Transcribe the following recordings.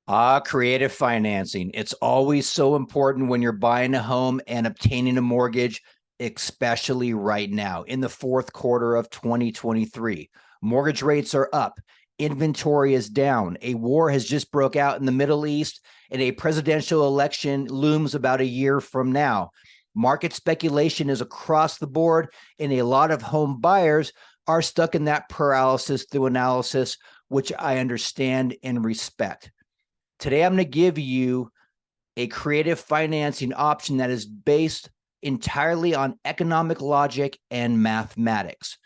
Creative financing. It's always so important when you're buying a home and obtaining a mortgage, especially right now in the fourth quarter of 2023. Mortgage rates are up. Inventory is down. A war has just broke out in the Middle East, and a presidential election looms about a year from now. Market speculation is across the board, and a lot of home buyers are stuck in that paralysis through analysis, which I understand and respect. Today, I'm going to give you a creative financing option that is based entirely on economic logic and mathematics.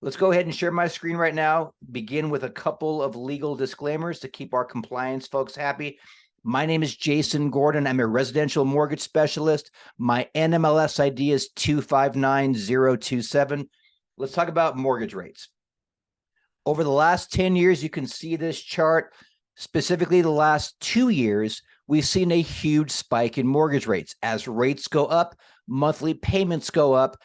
Let's go ahead and share my screen right now. Begin with a couple of legal disclaimers to keep our compliance folks happy. My name is Jason Gordon. I'm a residential mortgage specialist. My NMLS ID is 259027. Let's talk about mortgage rates. Over the last 10 years, you can see this chart. Specifically, the last 2 years, we've seen a huge spike in mortgage rates. As rates go up, monthly payments go up.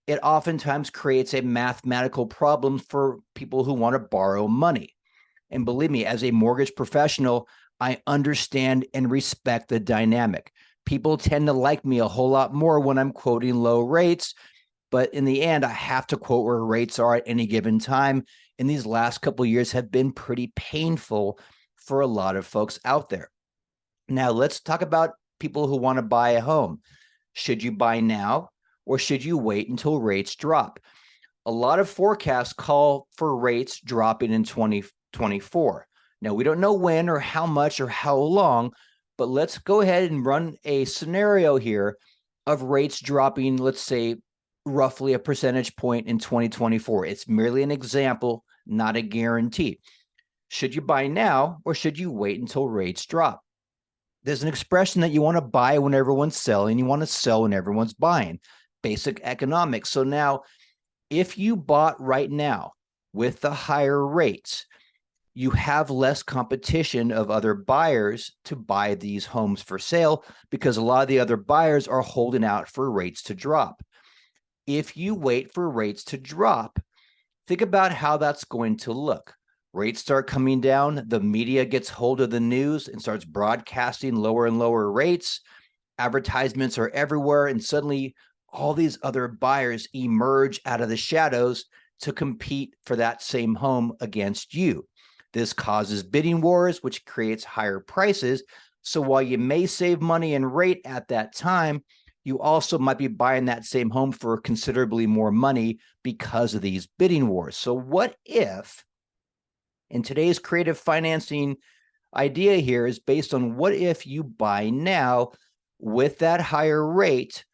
It oftentimes creates a mathematical problem for people who want to borrow money. And believe me, as a mortgage professional, I understand and respect the dynamic. People tend to like me a whole lot more when I'm quoting low rates, but in the end, I have to quote where rates are at any given time. And these last couple of years have been pretty painful for a lot of folks out there. Now, let's talk about people who want to buy a home. Should you buy now or should you wait until rates drop? A lot of forecasts call for rates dropping in 2024. Now, we don't know when or how much or how long, but let's go ahead and run a scenario here of rates dropping, let's say, roughly a percentage point in 2024. It's merely an example, not a guarantee. Should you buy now or should you wait until rates drop? There's an expression that you want to buy when everyone's selling, you want to sell when everyone's buying. Basic economics. So now, if you bought right now with the higher rates, you have less competition of other buyers to buy these homes for sale because a lot of the other buyers are holding out for rates to drop. If you wait for rates to drop, think about how that's going to look. Rates start coming down, the media gets hold of the news and starts broadcasting lower and lower rates. Advertisements are everywhere, and suddenly all these other buyers emerge out of the shadows to compete for that same home against you. This causes bidding wars, which creates higher prices. So while you may save money in rate at that time, you also might be buying that same home for considerably more money because of these bidding wars. So what if, in today's creative financing idea here is based on what if you buy now with that higher rate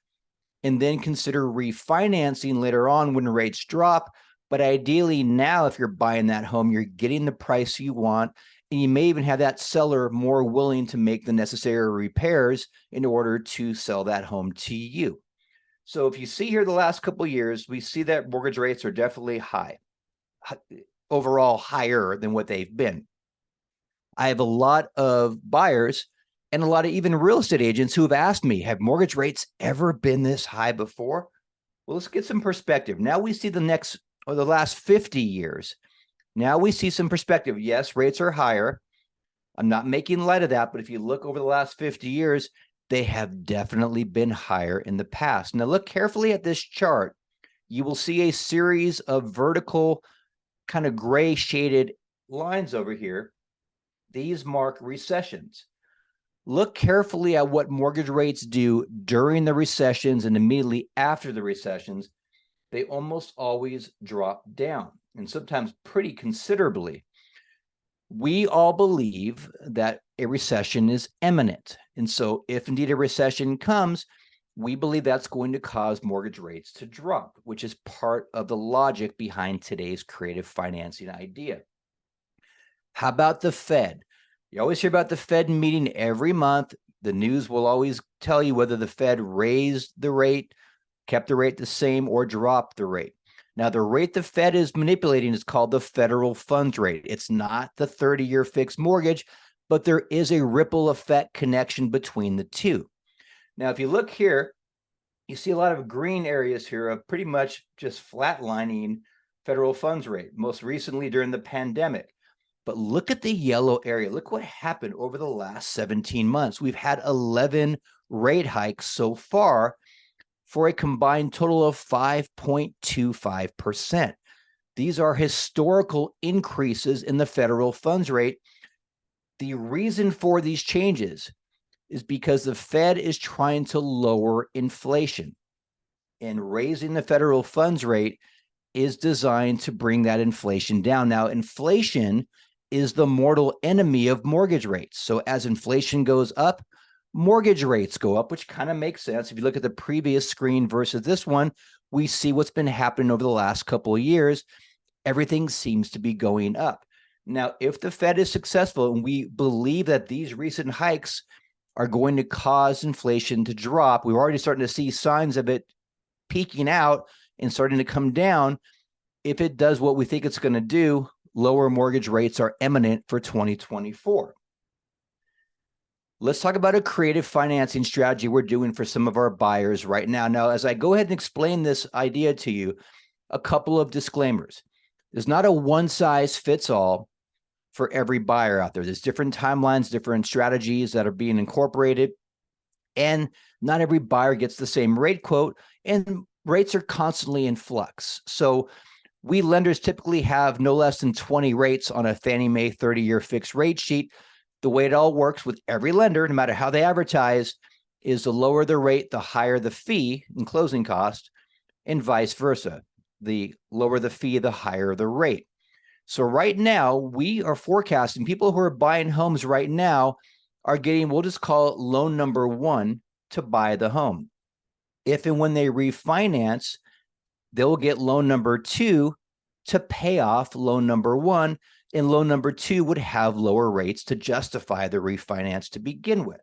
and then consider refinancing later on when rates drop. But ideally now, if you're buying that home, you're getting the price you want, and you may even have that seller more willing to make the necessary repairs in order to sell that home to you. So if you see here the last couple of years, we see that mortgage rates are definitely high, overall higher than what they've been. I have a lot of buyers and a lot of even real estate agents who have asked me, have mortgage rates ever been this high before? Well, let's get some perspective. Now we see the last 50 years. Now we see some perspective. Yes, rates are higher. I'm not making light of that, but if you look over the last 50 years, they have definitely been higher in the past. Now look carefully at this chart. You will see a series of vertical kind of gray shaded lines over here. These mark recessions. Look carefully at what mortgage rates do during the recessions and immediately after the recessions. They almost always drop down, and sometimes pretty considerably. We all believe that a recession is imminent. And so if indeed a recession comes, we believe that's going to cause mortgage rates to drop, which is part of the logic behind today's creative financing idea. How about the Fed? You always hear about the Fed meeting every month. The news will always tell you whether the Fed raised the rate, kept the rate the same, or dropped the rate. Now, the rate the Fed is manipulating is called the federal funds rate. It's not the 30-year fixed mortgage, but there is a ripple effect connection between the two. Now, if you look here, you see a lot of green areas here of pretty much just flatlining federal funds rate, most recently during the pandemic. But look at the yellow area. Look what happened over the last 17 months. We've had 11 rate hikes so far for a combined total of 5.25%. These are historical increases in the federal funds rate. The reason for these changes is because the Fed is trying to lower inflation, and raising the federal funds rate is designed to bring that inflation down. Now, inflation is the mortal enemy of mortgage rates. So as inflation goes up, mortgage rates go up, which kind of makes sense. If you look at the previous screen versus this one, we see what's been happening over the last couple of years. Everything seems to be going up. Now, if the Fed is successful, and we believe that these recent hikes are going to cause inflation to drop, we're already starting to see signs of it peaking out and starting to come down. If it does what we think it's going to do, lower mortgage rates are imminent for 2024. Let's talk about a creative financing strategy we're doing for some of our buyers right now. Now, as I go ahead and explain this idea to you, a couple of disclaimers. There's not a one size fits all for every buyer out there. There's different timelines, different strategies that are being incorporated, and not every buyer gets the same rate quote, and rates are constantly in flux. So we lenders typically have no less than 20 rates on a Fannie Mae 30-year fixed rate sheet. The way it all works with every lender, no matter how they advertise, is the lower the rate, the higher the fee and closing cost, and vice versa. The lower the fee, the higher the rate. So right now, we are forecasting people who are buying homes right now are getting, we'll just call it loan number one to buy the home. If and when they refinance, they'll get loan number two to pay off loan number one, and loan number two would have lower rates to justify the refinance to begin with.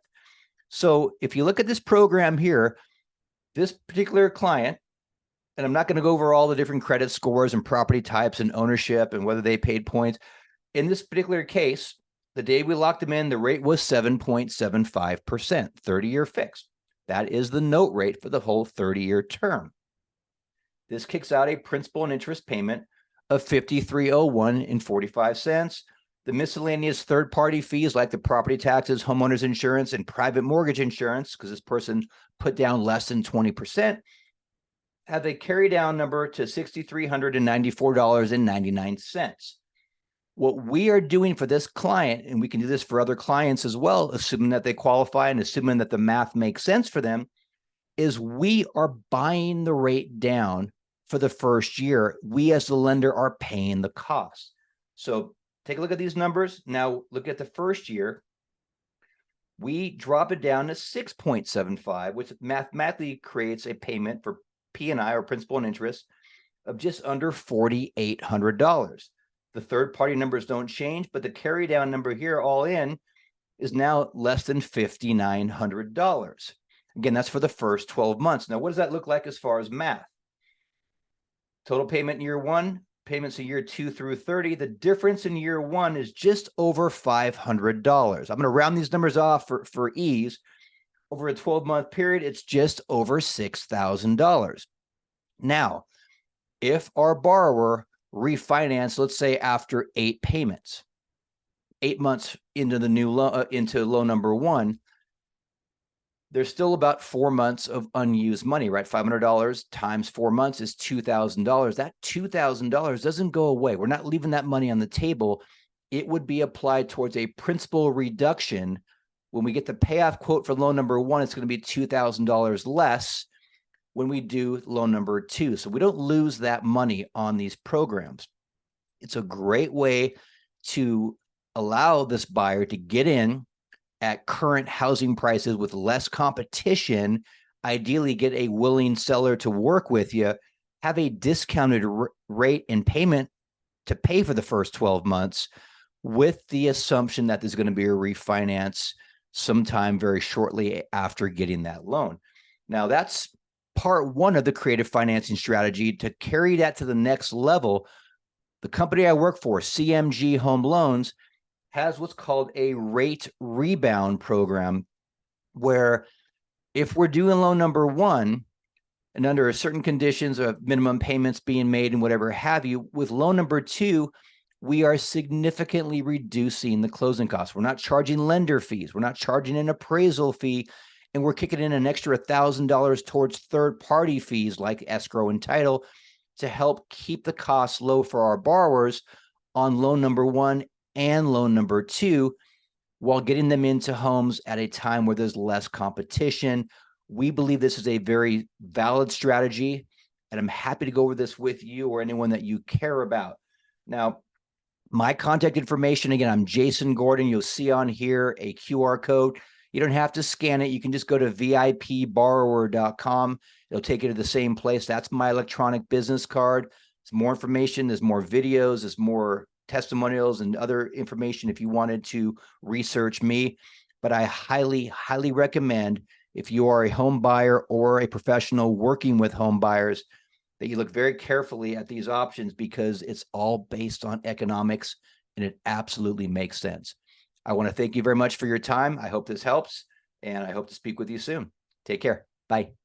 So if you look at this program here, this particular client, and I'm not going to go over all the different credit scores and property types and ownership and whether they paid points. In this particular case, the day we locked them in, the rate was 7.75%, 30-year fixed. That is the note rate for the whole 30-year term. This kicks out a principal and interest payment of $53.0145. The miscellaneous third-party fees like the property taxes, homeowners insurance, and private mortgage insurance, because this person put down less than 20%, have a carry down number to $6,394.99. What we are doing for this client, and we can do this for other clients as well, assuming that they qualify and assuming that the math makes sense for them, is we are buying the rate down for the first year. We as the lender are paying the cost. So take a look at these numbers. Now look at the first year. We drop it down to 6.75, which mathematically creates a payment for P&I, or principal and interest, of just under $4,800. The third-party numbers don't change, but the carry down number here all in is now less than $5,900. Again, that's for the first 12 months. Now, what does that look like as far as math? Total payment in year one, payments in year 2 through 30. The difference in year one is just over $500. I'm going to round these numbers off for ease. Over a 12-month period, it's just over $6,000. Now, if our borrower refinance, let's say after 8 payments, 8 months into the new loan, into loan number one, there's still about 4 months of unused money, right? $500 times 4 months is $2,000. That $2,000 doesn't go away. We're not leaving that money on the table. It would be applied towards a principal reduction. When we get the payoff quote for loan number one, it's going to be $2,000 less when we do loan number two. So we don't lose that money on these programs. It's a great way to allow this buyer to get in at current housing prices with less competition, ideally get a willing seller to work with you, have a discounted rate and payment to pay for the first 12 months with the assumption that there's going to be a refinance sometime very shortly after getting that loan. Now, that's part one of the creative financing strategy. To carry that to the next level, the company I work for, CMG Home Loans, has what's called a rate rebound program, where if we're doing loan number one and under certain conditions of minimum payments being made and whatever have you, with loan number two, we are significantly reducing the closing costs. We're not charging lender fees. We're not charging an appraisal fee. And we're kicking in an extra $1,000 towards third-party fees like escrow and title to help keep the costs low for our borrowers on loan number 1 and loan number 2, while getting them into homes at a time where there's less competition. We believe this is a very valid strategy, and I'm happy to go over this with you or anyone that you care about. Now, my contact information, again, I'm Jason Gordon. You'll see on here a QR code. You don't have to scan it. You can just go to VIPborrower.com. It'll take you to the same place. That's my electronic business card. There's more information. There's more videos. There's more testimonials and other information if you wanted to research me. But I highly, highly recommend, if you are a home buyer or a professional working with home buyers, that you look very carefully at these options, because it's all based on economics and it absolutely makes sense. I want to thank you very much for your time. I hope this helps, and I hope to speak with you soon. Take care. Bye.